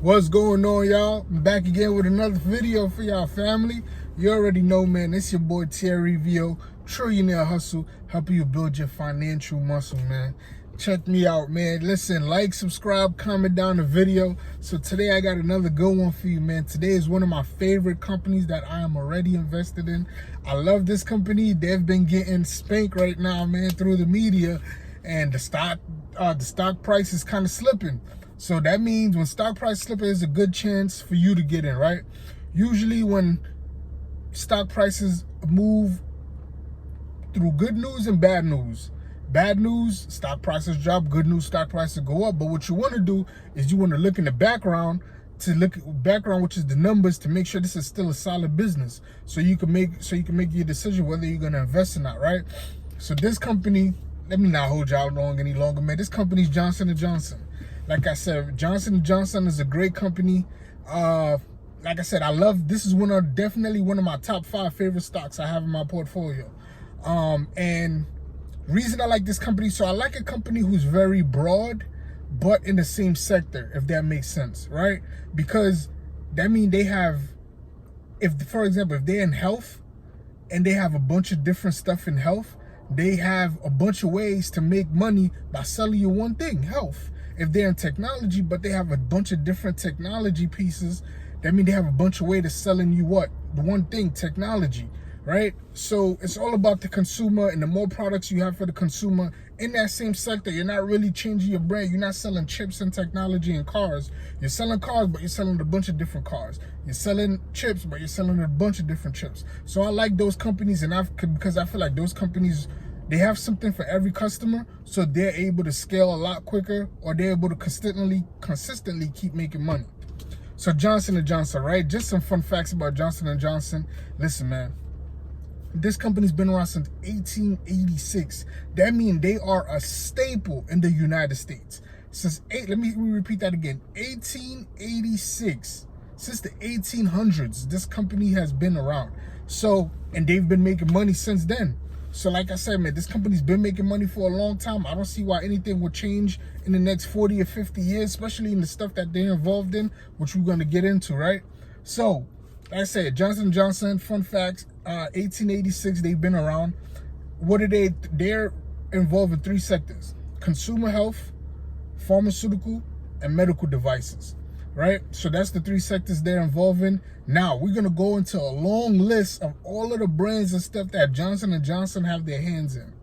What's going on, y'all? I'm back again with another video for y'all family. You already know, man, it's your boy Terry Vio, Trillionaire Hustle, helping you build your financial muscle, man. Check me out, man. Listen, like, subscribe, comment down the video. So today I got another good one for you, man. Today is one of my favorite companies that I am already invested in. I love this company. They've been getting spanked right now, man, through the media, and the stock price is kind of slipping. So that means when stock price slipping, there's a good chance for you to get in, right? Usually when stock prices move through good news and bad news. Bad news, stock prices drop. Good news, stock prices go up. But what you want to do is you want to look in the background, which is the numbers, to make sure this is still a solid business. So you can make your decision whether you're gonna invest or not, right? So this company, let me not hold y'all long any longer, man. This company's Johnson & Johnson. Like I said, Johnson & Johnson is a great company. Like I said, this is definitely one of my top 5 favorite stocks I have in my portfolio. And reason I like this company, so I like a company who's very broad, but in the same sector, if that makes sense, right? Because that means they have, for example, if they're in health and they have a bunch of different stuff in health, they have a bunch of ways to make money by selling you one thing, health. If they're in technology, but they have a bunch of different technology pieces, that means they have a bunch of ways to selling you what? The one thing, technology, right? So it's all about the consumer, and the more products you have for the consumer in that same sector, you're not really changing your brand. You're not selling chips and technology and cars. You're selling cars, but you're selling a bunch of different cars. You're selling chips, but you're selling a bunch of different chips. So I like those companies, and because I feel like those companies, they have something for every customer, so they're able to scale a lot quicker, or they're able to consistently keep making money. So Johnson & Johnson, right? Just some fun facts about Johnson & Johnson. Listen, man, this company's been around since 1886. That means they are a staple in the United States. Let me repeat that again. 1886. Since the 1800s, this company has been around. So, and they've been making money since then. So like I said, man, this company's been making money for a long time. I don't see why anything will change in the next 40 or 50 years, especially in the stuff that they're involved in, which we're going to get into, right? So, like I said, Johnson & Johnson, fun facts, 1886, they've been around. What are they? They're involved in 3 sectors: consumer health, pharmaceutical, and medical devices, right? So that's the 3 sectors they're involved in. Now we're gonna go into a long list of all of the brands and stuff that Johnson & Johnson have their hands in.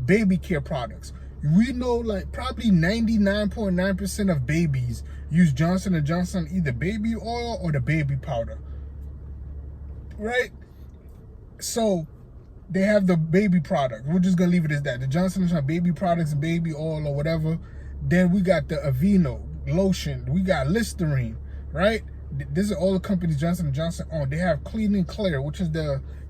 Baby care products. We know like probably 99.9% of babies use Johnson & Johnson, either baby oil or the baby powder, right? So they have the baby product. We're just gonna leave it as that. The Johnson & Johnson baby products, baby oil or whatever. Then we got the Aveeno lotion. We got Listerine, right? These are all the companies Johnson & Johnson own. They have Clean and Clear, which is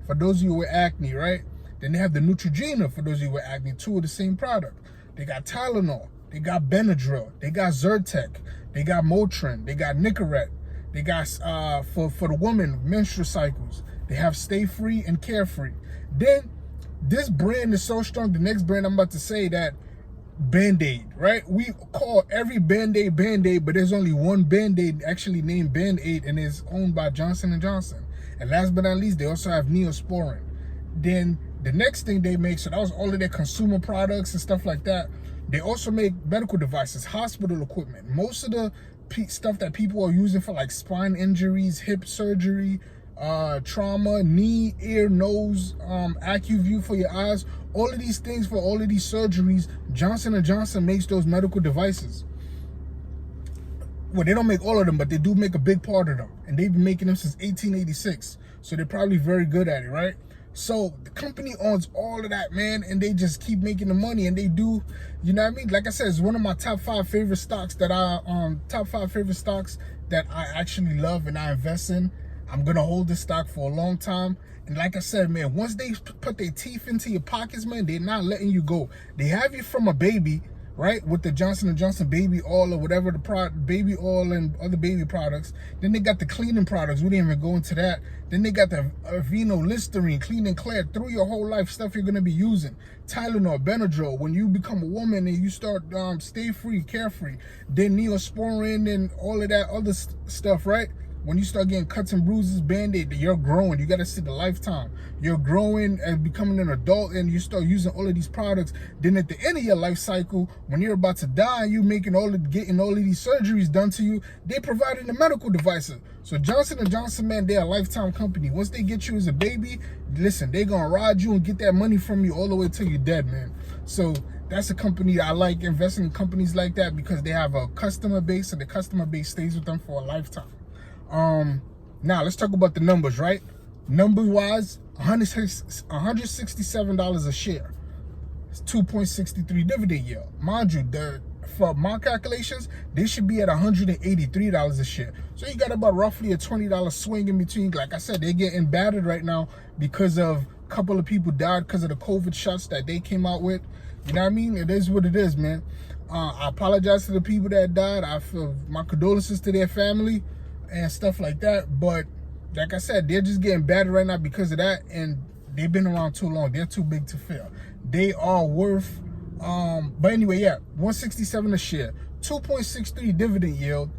for those of you with acne, right? Then they have the Neutrogena for those of you with acne, 2 of the same product. They got Tylenol. They got Benadryl. They got Zyrtec. They got Motrin. They got Nicorette. They got, for the women, menstrual cycles. They have Stay Free and Carefree. Then this brand is so strong. The next brand I'm about to say, that Band-Aid, right? We call every Band-Aid Band-Aid, but there's only one Band-Aid actually named Band-Aid, and is owned by Johnson & Johnson. And last but not least, they also have Neosporin. Then the next thing they make, so that was all of their consumer products and stuff like that. They also make medical devices, hospital equipment. Most of the stuff that people are using for like spine injuries, hip surgery, trauma, knee, ear, nose, AccuView for your eyes, all of these things for all of these surgeries, Johnson & Johnson makes those medical devices. Well, they don't make all of them, but they do make a big part of them, and they've been making them since 1886, so they're probably very good at it, right? So the company owns all of that, man, and they just keep making the money, and they do, you know what I mean? Like I said, it's one of my top 5 favorite stocks that I actually love and I invest in. I'm gonna hold this stock for a long time. And like I said, man, once they put their teeth into your pockets, man, they're not letting you go. They have you from a baby, right? With the Johnson & Johnson baby oil or whatever the baby oil and other baby products. Then they got the cleaning products. We didn't even go into that. Then they got the Aveeno, Listerine, Clean and Clear, through your whole life, stuff you're going to be using. Tylenol, Benadryl, when you become a woman and you start stay free, carefree. Then Neosporin and all of that other stuff, right? When you start getting cuts and bruises, Band-Aid, you're growing. You got to see the lifetime. You're growing and becoming an adult, and you start using all of these products. Then at the end of your life cycle, when you're about to die, you getting all of these surgeries done to you, they providing the medical devices. So Johnson & Johnson, man, they're a lifetime company. Once they get you as a baby, listen, they're going to ride you and get that money from you all the way till you're dead, man. So that's a company I like, investing in companies like that, because they have a customer base, and the customer base stays with them for a lifetime. Now let's talk about the numbers, right? Number wise, $167 a share. It's 2.63 dividend yield. Mind you, for my calculations, they should be at $183 a share. So you got about roughly a $20 swing in between. Like I said, they're getting battered right now because of a couple of people died because of the COVID shots that they came out with. You know what I mean? It is what it is, man. I apologize to the people that died. I feel my condolences to their family and stuff like that, but like I said, they're just getting battered right now because of that, and they've been around too long. They're too big to fail. They are worth but anyway, yeah, 167 a share, 2.63 dividend yield.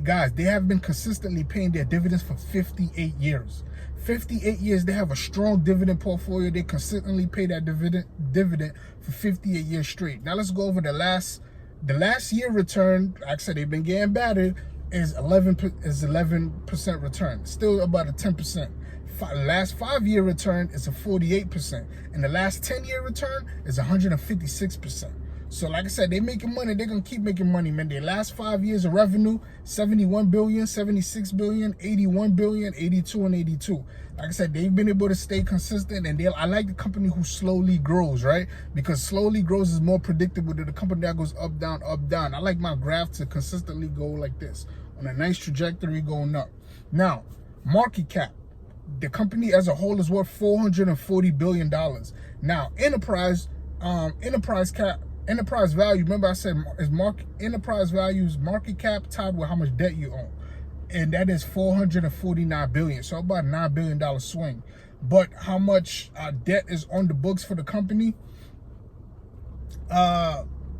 Guys, they have been consistently paying their dividends for 58 years. 58 years. They have a strong dividend portfolio. They consistently pay that dividend for 58 years straight. Now let's go over the last year return. Like I said, they've been getting battered. Is 11% return, still about a 10%. Last 5-year return is a 48%, and the last 10-year return is 156%. So like I said, they're making money. They're gonna keep making money, man. Their last 5 years of revenue: 71 billion, 76 billion, 81 billion, 82, and 82. Like I said, they've been able to stay consistent, and I like the company who slowly grows, right? Because slowly grows is more predictable than the company that goes up, down, up, down. I like my graph to consistently go like this, on a nice trajectory going up. Now, market cap. The company as a whole is worth $440 billion. Now, enterprise value, remember I said enterprise value's market cap tied with how much debt you own. And that is $449 billion. So about $9 billion swing. But how much debt is on the books for the company?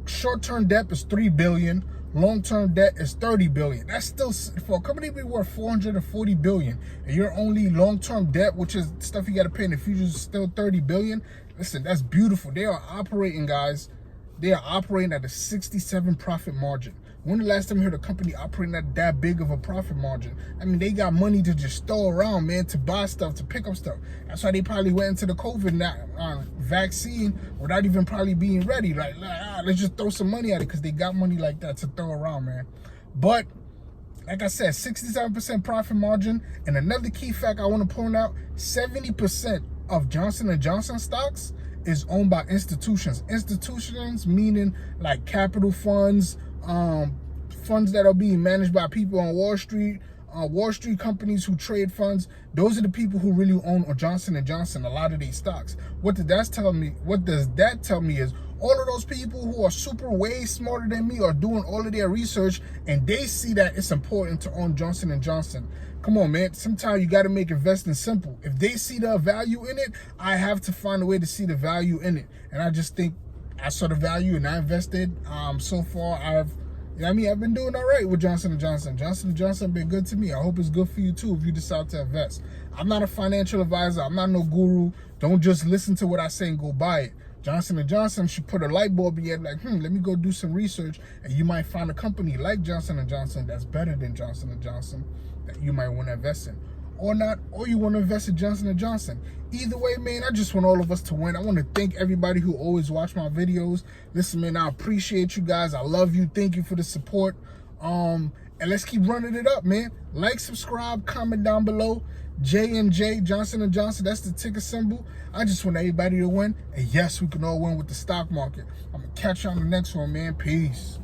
Short-term debt is $3 billion. Long-term debt is $30 billion. That's still, for a company to be worth $440 billion, and your only long-term debt, which is stuff you got to pay in the future, is still $30 billion. Listen, that's beautiful. They are operating, guys. They are operating at a 67 profit margin. When the last time you heard a company operating at that big of a profit margin? I mean, they got money to just throw around, man, to buy stuff, to pick up stuff. That's why they probably went into the COVID vaccine without even probably being ready. Like, let's just throw some money at it, because they got money like that to throw around, man. But like I said, 67% profit margin. And another key fact I want to point out, 70% of Johnson & Johnson stocks is owned by institutions. Institutions meaning like capital funds, funds that are being managed by people on Wall Street companies who trade funds. Those are the people who really own Johnson & Johnson, a lot of these stocks. What does that tell me? What does that tell me is all of those people who are super way smarter than me are doing all of their research, and they see that it's important to own Johnson & Johnson. Come on, man. Sometimes you got to make investing simple. If they see the value in it, I have to find a way to see the value in it. And I just think I saw the value and I invested. So far, I've been doing all right with Johnson & Johnson. Johnson & Johnson been good to me. I hope it's good for you too if you decide to invest. I'm not a financial advisor. I'm not no guru. Don't just listen to what I say and go buy it. Johnson & Johnson should put a light bulb in your head, like, let me go do some research, and you might find a company like Johnson & Johnson that's better than Johnson & Johnson that you might want to invest in. Or not, or you want to invest in Johnson & Johnson. Either way, man, I just want all of us to win. I want to thank everybody who always watch my videos. Listen, man, I appreciate you guys. I love you. Thank you for the support. And let's keep running it up, man. Like, subscribe, comment down below. JNJ, Johnson & Johnson, that's the ticker symbol. I just want everybody to win. And yes, we can all win with the stock market. I'm going to catch you on the next one, man. Peace.